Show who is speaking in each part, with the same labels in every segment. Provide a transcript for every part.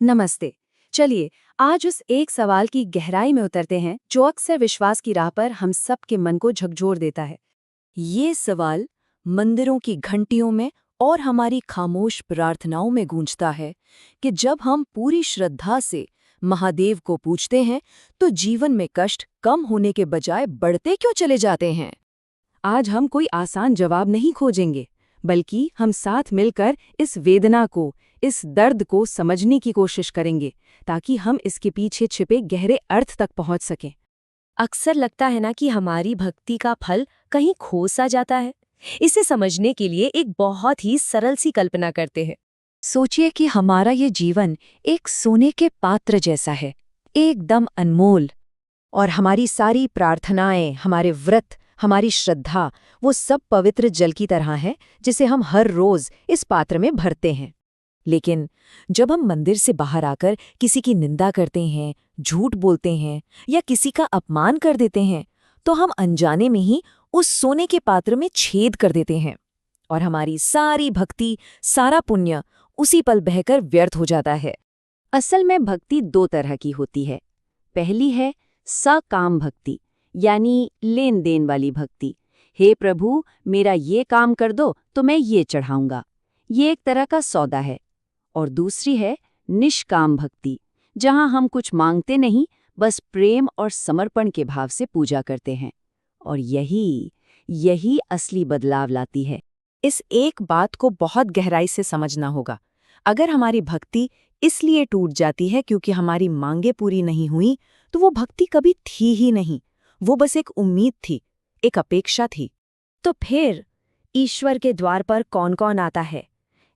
Speaker 1: नमस्ते। चलिए, आज उस एक सवाल की गहराई में उतरते हैं जो अक्सर विश्वास की राह पर हम सब के मन को झकझोर देता है।
Speaker 2: ये सवाल मंदिरों की घंटियों में और हमारी खामोश प्रार्थनाओं में गूंजता है कि जब हम पूरी श्रद्धा से महादेव को पूछते हैं तो जीवन में कष्ट कम होने के बजाय बढ़ते क्यों चले जाते हैं।
Speaker 1: आज हम कोई आसान जवाब नहीं खोजेंगे, बल्कि हम साथ मिलकर इस वेदना को, इस दर्द को समझने की कोशिश करेंगे, ताकि हम इसके पीछे छिपे गहरे अर्थ तक पहुंच सकें।
Speaker 3: अक्सर लगता है ना कि हमारी भक्ति का फल कहीं खो सा जाता है। इसे समझने के लिए एक बहुत ही सरल सी कल्पना करते हैं।
Speaker 2: सोचिए कि हमारा ये जीवन एक सोने के पात्र जैसा है, एकदम अनमोल। और हमारी सारी प्रार्थनाएं, हमारे व्रत, हमारी श्रद्धा, वो सब पवित्र जल की तरह है जिसे हम हर रोज इस पात्र में भरते हैं। लेकिन जब हम मंदिर से बाहर आकर किसी की निंदा करते हैं, झूठ बोलते हैं या किसी का अपमान कर देते हैं, तो हम अनजाने में ही उस सोने के पात्र में छेद कर देते हैं और हमारी सारी भक्ति, सारा पुण्य उसी पल बहकर व्यर्थ हो जाता है।
Speaker 1: असल में भक्ति दो तरह की होती है। पहली है सकाम भक्ति, यानी लेन देन वाली भक्ति। हे प्रभु, मेरा ये काम कर दो तो मैं ये चढ़ाऊंगा। ये एक तरह का सौदा है। और दूसरी है निष्काम भक्ति, जहां हम कुछ मांगते नहीं, बस प्रेम और समर्पण के भाव से पूजा करते हैं। और यही असली बदलाव लाती है।
Speaker 2: इस एक बात को बहुत गहराई से समझना होगा। अगर हमारी भक्ति इसलिए टूट जाती है क्योंकि हमारी मांगें पूरी नहीं हुई, तो वो भक्ति कभी थी ही नहीं। वो बस एक उम्मीद थी, एक अपेक्षा थी।
Speaker 3: तो फिर ईश्वर के द्वार पर कौन कौन आता है?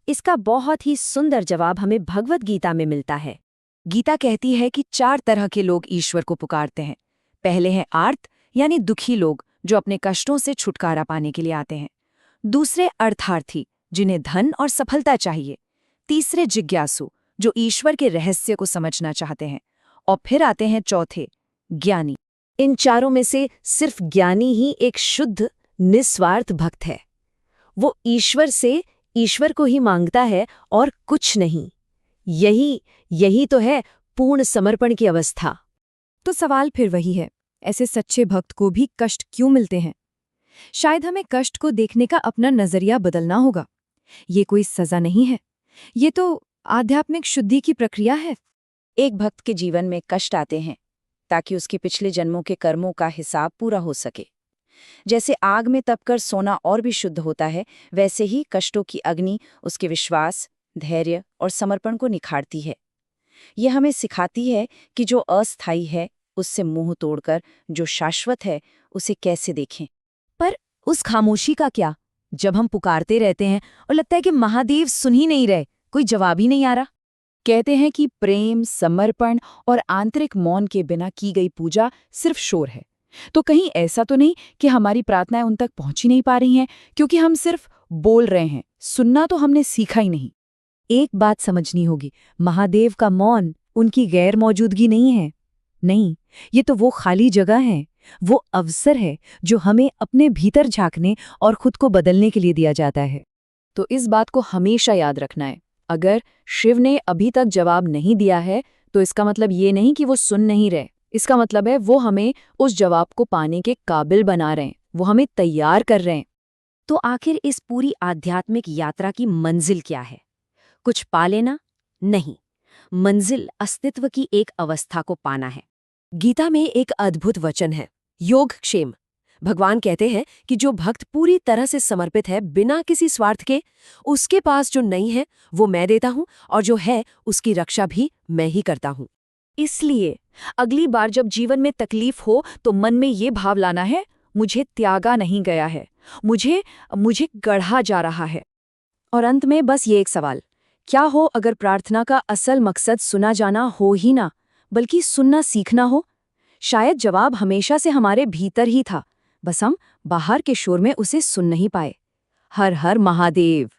Speaker 3: इसका बहुत ही सुंदर जवाब हमें भगवद गीता में मिलता है।
Speaker 2: गीता कहती है कि 4 तरह के लोग ईश्वर को पुकारते हैं। पहले हैं आर्त, यानी दुखी लोग जो अपने कष्टों से छुटकारा पाने के लिए आते हैं। दूसरे अर्थार्थी, जिन्हें धन और सफलता चाहिए। तीसरे जिज्ञासु, जो ईश्वर के रहस्य को समझना चाहते हैं। और फिर आते हैं चौथे, ज्ञानी। इन चारों में से सिर्फ ज्ञानी ही एक शुद्ध, निस्वार्थ भक्त है। वो ईश्वर से ईश्वर को ही मांगता है और कुछ नहीं। यही तो है पूर्ण समर्पण की अवस्था।
Speaker 1: तो सवाल फिर वही है, ऐसे सच्चे भक्त को भी कष्ट क्यों मिलते हैं? शायद हमें कष्ट को देखने का अपना नजरिया बदलना होगा। ये कोई सजा नहीं है, ये तो आध्यात्मिक शुद्धि की प्रक्रिया है।
Speaker 2: एक भक्त के जीवन में कष्ट आते हैं ताकि उसके पिछले जन्मों के कर्मों का हिसाब पूरा हो सके। जैसे आग में तपकर सोना और भी शुद्ध होता है, वैसे ही कष्टों की अग्नि उसके विश्वास, धैर्य और समर्पण को निखारती है। यह हमें सिखाती है कि जो अस्थायी है उससे मुंह तोड़कर जो शाश्वत है उसे कैसे देखें। पर उस खामोशी का क्या, जब हम पुकारते रहते हैं और लगता है कि महादेव सुन ही नहीं रहे, कोई जवाब ही नहीं आ रहा। कहते हैं कि प्रेम, समर्पण और आंतरिक मौन के बिना की गई पूजा सिर्फ शोर है। तो कहीं ऐसा तो नहीं कि हमारी प्रार्थनाएं उन तक पहुंच ही नहीं पा रही हैं क्योंकि हम सिर्फ बोल रहे हैं, सुनना तो हमने सीखा ही नहीं। एक बात समझनी होगी, महादेव का मौन उनकी गैर मौजूदगी नहीं है। नहीं, ये तो वो खाली जगह है, वो अवसर है जो हमें अपने भीतर झांकने और खुद को बदलने के लिए दिया जाता है। तो इस बात को हमेशा याद रखना है। अगर शिव ने अभी तक जवाब नहीं दिया है, तो इसका मतलब ये नहीं कि वो सुन नहीं रहे। इसका मतलब है वो हमें उस जवाब को पाने के काबिल बना रहे हैं, वो हमें तैयार कर रहे हैं।
Speaker 3: तो आखिर इस पूरी आध्यात्मिक यात्रा की मंजिल क्या है? कुछ पा लेना? नहीं, मंजिल अस्तित्व की एक अवस्था को पाना है। गीता में एक अद्भुत वचन है, योगक्षेम। भगवान कहते हैं कि जो भक्त पूरी तरह से समर्पित है बिना किसी स्वार्थ के, उसके पास जो नहीं है वो मैं देता हूं, और जो है उसकी रक्षा भी मैं ही करता हूं।
Speaker 2: इसलिए अगली बार जब जीवन में तकलीफ हो तो मन में ये भाव लाना है, मुझे त्यागा नहीं गया है, मुझे गढ़ा जा रहा है। और अंत में बस ये एक सवाल, क्या हो अगर प्रार्थना का असल मकसद सुना जाना हो ही ना, बल्कि सुनना सीखना हो? शायद जवाब हमेशा से हमारे भीतर ही था, बस हम बाहर के शोर में उसे सुन नहीं पाए। हर हर महादेव।